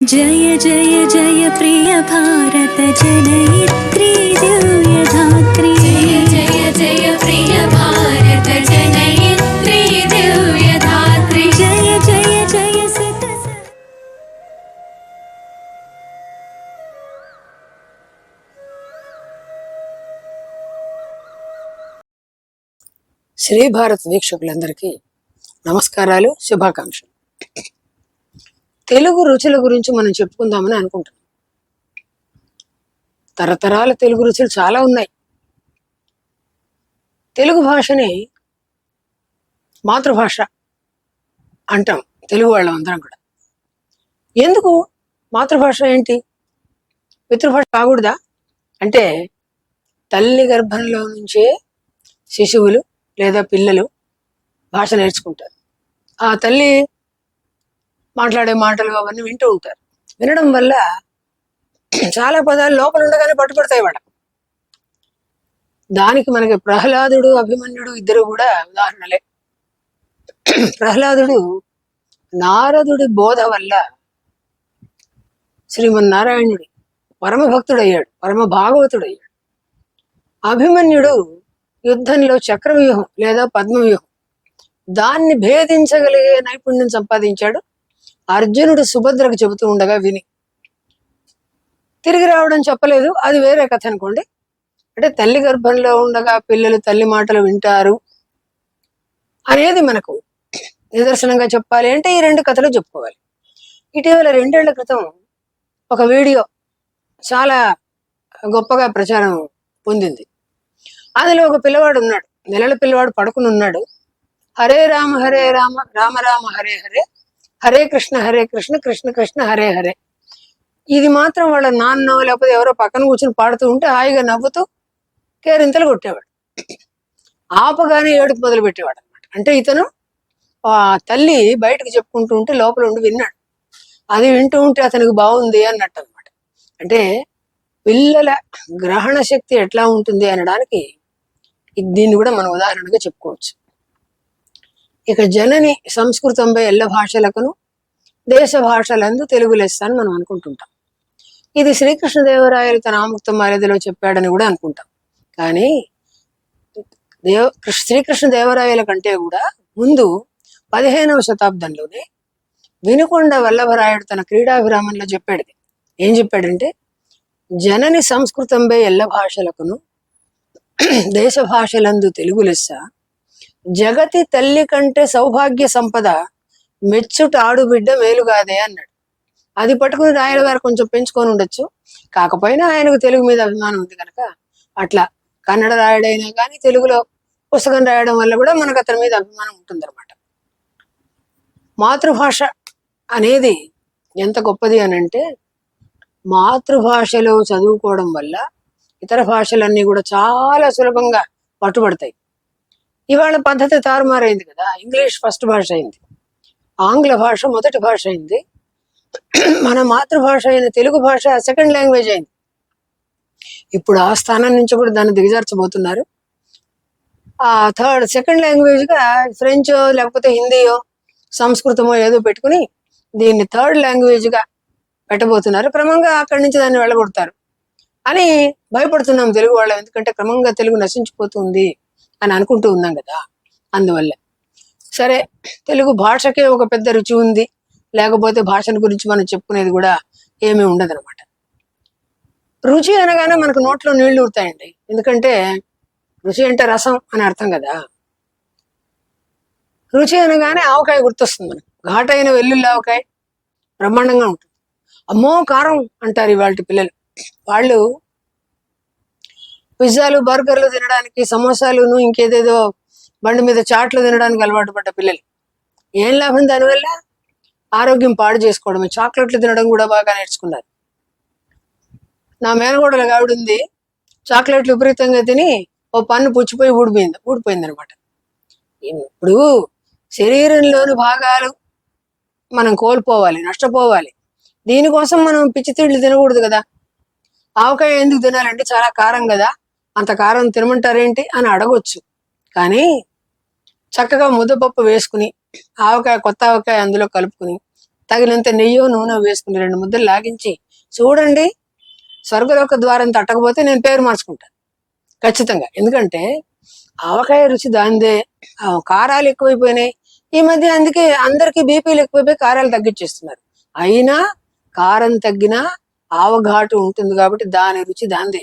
जय जय जय प्रिय भारत जनयित्री दिव्यधात्री। जय जय जय प्रिय भारत जनयित्री दिव्यधात्री। जय जय जय सत శ్రీ భారత్ వీక్షకులందరికీ నమస్కారాలు, శుభాకాంక్షలు. తెలుగు రుచుల గురించి మనం చెప్పుకుందామని అనుకుంటున్నాం. తరతరాల తెలుగు రుచులు చాలా ఉన్నాయి. తెలుగు భాషని మాతృభాష అంటాం తెలుగు వాళ్ళం అందరం కూడా. ఎందుకు మాతృభాష ఏంటి, పితృభాష కాకూడదా అంటే, తల్లి గర్భంలో నుంచే శిశువులు లేదా పిల్లలు భాష నేర్చుకుంటారు. ఆ తల్లి మాట్లాడే మాటలు అవన్నీ వింటూ ఉంటారు. వినడం వల్ల చాలా పదాలు లోపల ఉండగానే పట్టుబడతాయి వాళ్ళ. దానికి మనకి ప్రహ్లాదుడు, అభిమన్యుడు ఇద్దరు కూడా ఉదాహరణలే. ప్రహ్లాదుడు నారదుడి బోధ వల్ల శ్రీమన్నారాయణుడి పరమ భక్తుడయ్యాడు, పరమ భాగవతుడయ్యాడు. అభిమన్యుడు యుద్ధంలో చక్రవ్యూహం లేదా పద్మవ్యూహం దాన్ని భేదించగలిగే నైపుణ్యం సంపాదించాడు. అర్జునుడు సుభద్రకు చెబుతూ ఉండగా విని తిరిగి రావడం చెప్పలేదు, అది వేరే కథ అనుకోండి. అంటే తల్లి గర్భంలో ఉండగా పిల్లలు తల్లి మాటలు వింటారు అనేది మనకు నిదర్శనంగా చెప్పాలి అంటే ఈ రెండు కథలు చెప్పుకోవాలి. ఇటీవల 2 ఏళ్ల క్రితం ఒక వీడియో చాలా గొప్పగా ప్రచారం పొందింది. అందులో ఒక పిల్లవాడు ఉన్నాడు, నెలల పిల్లవాడు పడుకుని ఉన్నాడు. హరే రామ హరే రామ రామ రామ హరే హరే, హరే కృష్ణ కృష్ణ కృష్ణ హరే హరే. ఇది మాత్రం వాళ్ళ నాన్న లేకపోతే ఎవరో పక్కన కూర్చుని పాడుతూ ఉంటే హాయిగా నవ్వుతూ కేరింతలు కొట్టేవాడు. ఆపగానే ఏడుపు మొదలు పెట్టేవాడు అనమాట. అంటే ఇతను ఆ తల్లి బయటకు చెప్పుకుంటూ ఉంటే లోపల ఉండి విన్నాడు. అది వింటూ ఉంటే అతనికి బాగుంది అన్నట్టు అనమాట. అంటే పిల్లల గ్రహణ శక్తి ఎట్లా ఉంటుంది అనడానికి దీన్ని కూడా మనం ఉదాహరణగా చెప్పుకోవచ్చు. ఇక జనని సంస్కృతంపై ఎల్ల భాషలకును దేశ భాషలందు తెలుగు లెస్స అని మనం అనుకుంటుంటాం. ఇది శ్రీకృష్ణదేవరాయలు తన ఆముక్త మర్యాదలో చెప్పాడని కూడా అనుకుంటాం. కానీ శ్రీకృష్ణదేవరాయల కంటే కూడా ముందు 15వ శతాబ్దంలోనే వినుకొండ వల్లభరాయుడు తన క్రీడాభిరామంలో చెప్పాడు. ఏం చెప్పాడంటే, జనని సంస్కృతంపై ఎల్ల భాషలకును దేశ భాషలందు తెలుగు లెస్స, జగతి తల్లి కంటే సౌభాగ్య సంపద మెచ్చుట ఆడుబిడ్డ మేలుగాదే అన్నాడు. అది పట్టుకుని రాయల గారు కొంచెం పెంచుకొని ఉండొచ్చు, కాకపోయినా ఆయనకు తెలుగు మీద అభిమానం ఉంది కనుక అట్లా కన్నడ రాయడైనా కానీ తెలుగులో పుస్తకం రాయడం వల్ల కూడా మనకు అతని మీద అభిమానం ఉంటుందన్నమాట. మాతృభాష అనేది ఎంత గొప్పది అని అంటే, మాతృభాషలో చదువుకోవడం వల్ల ఇతర భాషలన్నీ కూడా చాలా సులభంగా పట్టుబడతాయి. ఇవాళ పద్ధతి తారుమారైంది కదా. ఇంగ్లీష్ ఫస్ట్ భాష అయింది, ఆంగ్ల భాష మొదటి భాష అయింది, మన మాతృభాష అయిన తెలుగు భాష సెకండ్ లాంగ్వేజ్ అయింది. ఇప్పుడు ఆ స్థానం నుంచి కూడా దాన్ని దిగజార్చబోతున్నారు. ఆ సెకండ్ లాంగ్వేజ్గా ఫ్రెంచో లేకపోతే హిందీయో సంస్కృతమో ఏదో పెట్టుకుని దీన్ని థర్డ్ లాంగ్వేజ్గా పెట్టబోతున్నారు. క్రమంగా అక్కడి నుంచి దాన్ని వెళ్ళగొడతారు అని భయపడుతున్నాం తెలుగు వాళ్ళం. ఎందుకంటే క్రమంగా తెలుగు నశించిపోతుంది అని అనుకుంటూ ఉన్నాం కదా. అందువల్ల సరే, తెలుగు భాషకే ఒక పెద్ద రుచి ఉంది, లేకపోతే భాషల గురించి మనం చెప్పుకునేది కూడా ఏమీ ఉండదన్నమాట. రుచి అనగానే మనకు నోట్లో నీళ్లు ఊరుతాయండి. ఎందుకంటే రుచి అంటే రసం అని అర్థం కదా. రుచి అనగానే ఆవకాయ గుర్తొస్తుంది మనకు. ఘాటైన వెల్లుల్లి ఆవకాయ బ్రహ్మాండంగా ఉంటుంది. అమ్మో కారం అంటారు ఇవాళ పిల్లలు. వాళ్ళు పిజ్జాలు బర్గర్లు తినడానికి, సమోసాలును ఇంకేదేదో బండి మీద చాట్లు తినడానికి అలవాటు పడ్డ పిల్లలు. ఏం లాభం దానివల్ల? ఆరోగ్యం పాడు చేసుకోవడమే. చాక్లెట్లు తినడం కూడా బాగా నేర్చుకున్నారు. నా మేనగోడల ఆవిడ ఉంది, చాక్లెట్లు విపరీతంగా తిని ఓ పన్ను పుచ్చిపోయి ఊడిపోయింది అనమాట. ఇప్పుడు శరీరంలోని భాగాలు మనం కోల్పోవాలి, నష్టపోవాలి. దీనికోసం మనం పిచ్చి తిండ్లు తినకూడదు కదా. ఆవకాయ ఎందుకు తినాలంటే చాలా కారం కదా, అంత కారం తినమంటారేంటి అని అడగొచ్చు. కానీ చక్కగా ముద్దపప్పు వేసుకుని ఆవకాయ, కొత్త ఆవకాయ అందులో కలుపుకుని తగినంత నెయ్యో నూనె వేసుకుని 2 ముద్దలు లాగించి చూడండి, స్వర్గలోక ద్వారం తట్టకపోతే నేను పేరు మార్చుకుంటాను ఖచ్చితంగా. ఎందుకంటే ఆవకాయ రుచి దాందే. కారాలు ఎక్కువైపోయినాయి ఈ మధ్య, అందుకే అందరికీ బీపీలు ఎక్కువైపోయి కారాలు తగ్గించేస్తున్నారు. అయినా కారం తగ్గినా ఆవఘాటు ఉంటుంది కాబట్టి దాని రుచి దాందే.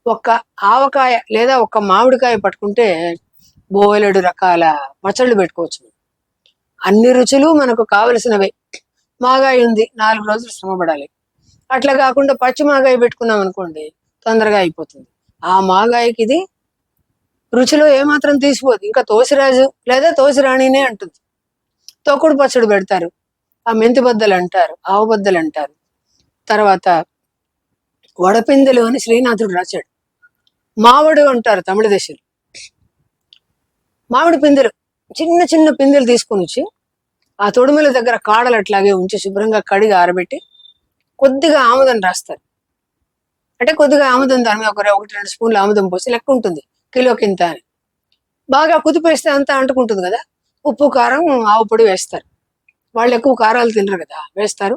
ఒక్క ఆవకాయ లేదా ఒక్క మామిడికాయ పట్టుకుంటే బోలెడు రకాల పచ్చళ్ళు పెట్టుకోవచ్చు. అన్ని రుచులు మనకు కావలసినవే. మాగాయ ఉంది, 4 రోజులు శ్రమపడాలి. అట్లా కాకుండా పచ్చి మాగాయ పెట్టుకున్నాం అనుకోండి, తొందరగా అయిపోతుంది. ఆ మాగాయకి ఇది రుచిలో ఏమాత్రం తీసిపోదు. ఇంకా తోసిరాజు లేదా తోసిరాణినే అంటుంది. తొక్కుడు పచ్చడి పెడతారు, ఆ మెంతి బద్దలు అంటారు, ఆవు బద్దలు అంటారు. తర్వాత వడపిందెలు అని శ్రీనాథుడు రాశాడు. మావడు అంటారు తమిళ దేశంలో. మామిడి పిందెలు, చిన్న చిన్న పిందెలు తీసుకొని వచ్చి ఆ తొడుమల దగ్గర కాడలు అట్లాగే ఉంచి శుభ్రంగా కడిగి ఆరబెట్టి కొద్దిగా ఆముదం రాస్తారు. అంటే కొద్దిగా ఆముదం, దాని మీద 1-2 స్పూన్లు ఆముదం పోసి, లెక్క ఉంటుంది కిలోకింత అని. బాగా కుదిపేస్తే అంతా అంటుకుంటుంది కదా. ఉప్పు కారం ఆవు పొడి వేస్తారు. వాళ్ళు ఎక్కువ కారాలు తినరు కదా, వేస్తారు.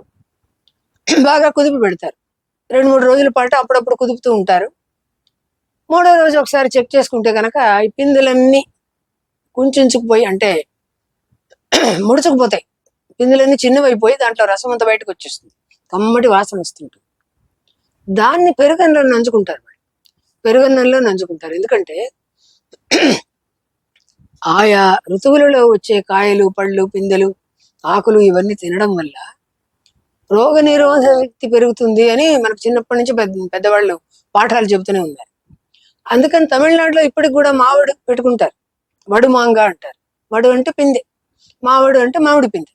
బాగా కుదిపి పెడతారు. 2-3 రోజుల పాటు అప్పుడప్పుడు కుదుపుతూ ఉంటారు. 3వ రోజు ఒకసారి చెక్ చేసుకుంటే కనుక ఈ పిందెలన్నీ కుంచుకుపోయి, అంటే ముడుచుకుపోతాయి. పిందెలన్నీ చిన్నవైపోయి దాంట్లో రసం అంతా బయటకు వచ్చేస్తుంది. కమ్మటి వాసన వస్తుంటుంది. దాన్ని పెరుగన్నంలో నంచుకుంటారు. పెరుగన్నంలో నంచుకుంటారు. ఎందుకంటే ఆయా ఋతువులలో వచ్చే కాయలు, పళ్ళు, పిందెలు, ఆకులు ఇవన్నీ తినడం వల్ల రోగ నిరోధక శక్తి పెరుగుతుంది అని మనకు చిన్నప్పటి నుంచి పెద్దవాళ్ళు పాఠాలు చెబుతూనే ఉన్నారు. అందుకని తమిళనాడులో ఇప్పటికి కూడా మామిడి పెట్టుకుంటారు. వడు మాంగ అంటారు. వడు అంటే పిందె, మామిడి అంటే మామిడి పిందె.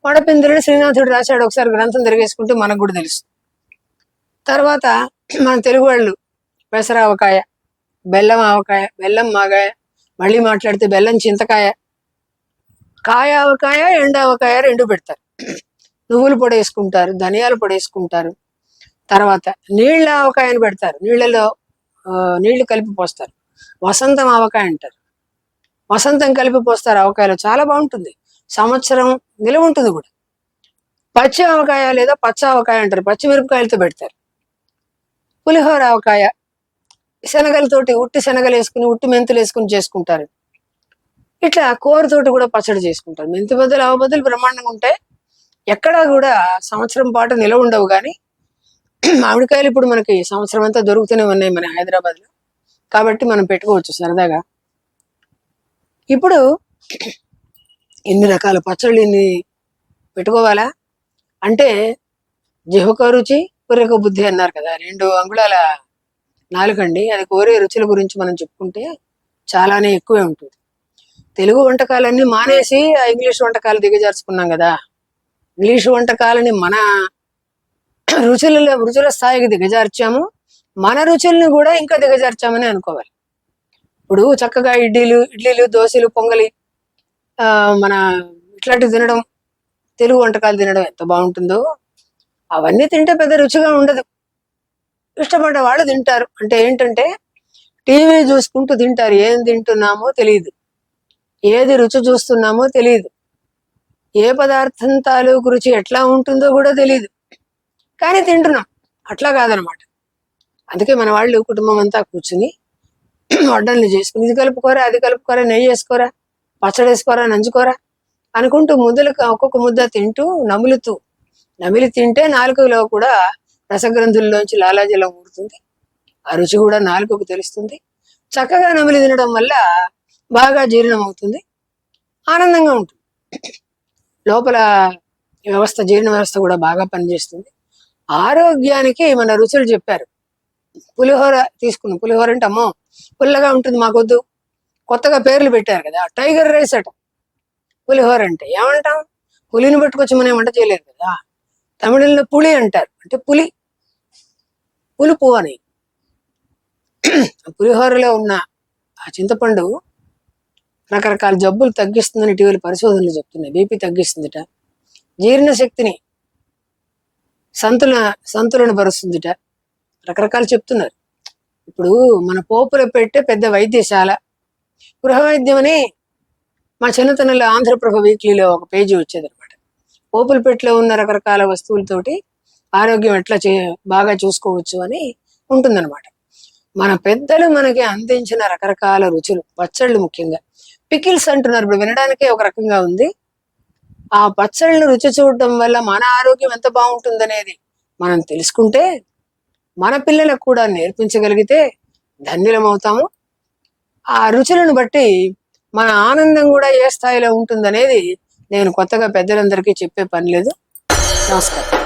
వడపిందెలని శ్రీనాథుడు రాశాడు. ఒకసారి గ్రంథం తిరిగేసుకుంటే మనకు కూడా తెలుస్తుంది. తర్వాత మన తెలుగు వాళ్ళు పెసర ఆవకాయ, బెల్లం ఆవకాయ, బెల్లం మాగాయ, మళ్ళీ మాట్లాడితే బెల్లం చింతకాయ, కాయ ఆవకాయ, ఎండ ఆవకాయ 2 పెడతారు. నువ్వుల పొడి వేసుకుంటారు, ధనియాల పొడి వేసుకుంటారు. తర్వాత నీళ్ళ ఆవకాయని పెడతారు. నీళ్ళలో నీళ్లు కలిపి పోస్తారు. వసంతం ఆవకాయ అంటారు. వసంతం కలిపి పోస్తారు ఆవకాయలో, చాలా బాగుంటుంది. సంవత్సరం నిలవ ఉంటుంది కూడా. పచ్చి ఆవకాయ లేదా పచ్చ ఆవకాయ అంటారు. పచ్చిమిరపకాయలతో పెడతారు. పులిహోర ఆవకాయ శనగలతోటి, ఉట్టి శనగలు వేసుకుని, ఉట్టి మెంతులు వేసుకుని చేసుకుంటారు. ఇట్లా కూరతోటి కూడా పచ్చడి చేసుకుంటారు. మెంతి బద్దలు, ఆవు బద్దలు బ్రహ్మాండంగా ఉంటాయి. ఎక్కడా కూడా సంవత్సరం పాటు నిలవ ఉండవు. కానీ మామిడికాయలు ఇప్పుడు మనకి సంవత్సరం అంతా దొరుకుతూనే ఉన్నాయి మన హైదరాబాద్లో. కాబట్టి మనం పెట్టుకోవచ్చు సరదాగా. ఇప్పుడు ఇన్ని రకాల పచ్చళ్ళు ఇన్ని పెట్టుకోవాలా అంటే జిహ్వక రుచి పూర్వక బుద్ధి అన్నారు కదా. 2 అంగుళాల నాలుకండి. అది కోరే రుచుల గురించి మనం చెప్పుకుంటే చాలానే ఎక్కువే ఉంటుంది. తెలుగు వంటకాలన్నీ మానేసి ఆ ఇంగ్లీష్ వంటకాలు దిగజార్చుకున్నాం కదా. ఇంగ్లీష్ వంటకాలని మన రుచుల స్థాయికి దిగజార్చాము. మన రుచుల్ని కూడా ఇంకా దిగజార్చామని అనుకోవాలి. ఇప్పుడు చక్కగా ఇడ్లీలు, దోశలు, పొంగలి, మన ఇట్లాంటివి తినడం, తెలుగు వంటకాలు తినడం ఎంత బాగుంటుందో. అవన్నీ తింటే పెద్ద రుచిగా ఉండదు. ఇష్టపడ్డ వాళ్ళు తింటారు. అంటే ఏంటంటే టీవీ చూసుకుంటూ తింటారు. ఏం తింటున్నామో తెలియదు, ఏది రుచి చూస్తున్నామో తెలియదు, ఏ పదార్థం తాలూకు రుచి ఎట్లా ఉంటుందో కూడా తెలియదు, కానీ తింటున్నాం. అట్లా కాదనమాట. అందుకే మన వాళ్ళు కుటుంబం అంతా కూర్చుని వడ్డన్లు చేసుకుని, ఇది కలుపుకోరా, అది కలుపుకోరా, నెయ్యి వేసుకోరా, పచ్చడి వేసుకోరా, నంచుకోరా అనుకుంటూ ఒక్కొక్క ముద్ద తింటూ నమిలి తింటే నాలుకలో కూడా రసగ్రంథుల్లోంచి లాలాజలం ఊరుతుంది. ఆ రుచి కూడా నాలుకకు తెలుస్తుంది. చక్కగా నమిలి తినడం వల్ల బాగా జీర్ణం అవుతుంది, ఆనందంగా ఉంటుంది. లోపల జీర్ణ వ్యవస్థ కూడా బాగా పనిచేస్తుంది. ఆరోగ్యానికి మన రుచులు చెప్పారు. పులిహోర తీసుకున్నాం. పులిహోర అంటే అమ్మో పుల్లగా ఉంటుంది, మాకొద్దు. కొత్తగా పేర్లు పెట్టారు కదా, టైగర్ రైస్ అట పులిహోర అంటే. ఏమంటాం? పులిని పట్టుకొచ్చి మనం వంట చేయలేరు కదా. తమిళంలో పులి అంటారు, అంటే పులుపు అని. పులిహోరలో ఉన్న ఆ చింతపండు రకరకాల జబ్బులు తగ్గిస్తుందని ఇటీవల పరిశోధనలు చెప్తున్నాయి. బీపీ తగ్గిస్తుందిట, జీర్ణశక్తిని సంతులన పరుస్తుందిట, రకరకాలు చెప్తున్నారు. ఇప్పుడు మన పోపులో పెట్టే పెద్ద వైద్యశాల, గృహ వైద్యం అని మా చిన్నతనంలో ఆంధ్రప్రభ వీక్లీలో ఒక పేజీ వచ్చేది అనమాట. పోపుల పెట్టిలో ఉన్న రకరకాల వస్తువులతోటి ఆరోగ్యం ఎట్లా బాగా చూసుకోవచ్చు అని ఉంటుందన్నమాట. మన పెద్దలు మనకి అందించిన రకరకాల రుచులు, పచ్చళ్ళు ముఖ్యంగా పికిల్స్ అంటున్నారు, ఇప్పుడు వినడానికే ఒక రకంగా ఉంది. ఆ పచ్చళ్ళను రుచి చూడటం వల్ల మన ఆరోగ్యం ఎంత బాగుంటుందనేది మనం తెలుసుకుంటే, మన పిల్లలకు కూడా నేర్పించగలిగితే ధన్యులమవుతాము. ఆ రుచులను బట్టి మన ఆనందం కూడా ఏ స్థాయిలో ఉంటుందనేది నేను కొత్తగా పెద్దలందరికీ చెప్పే పని లేదు. నమస్కారం.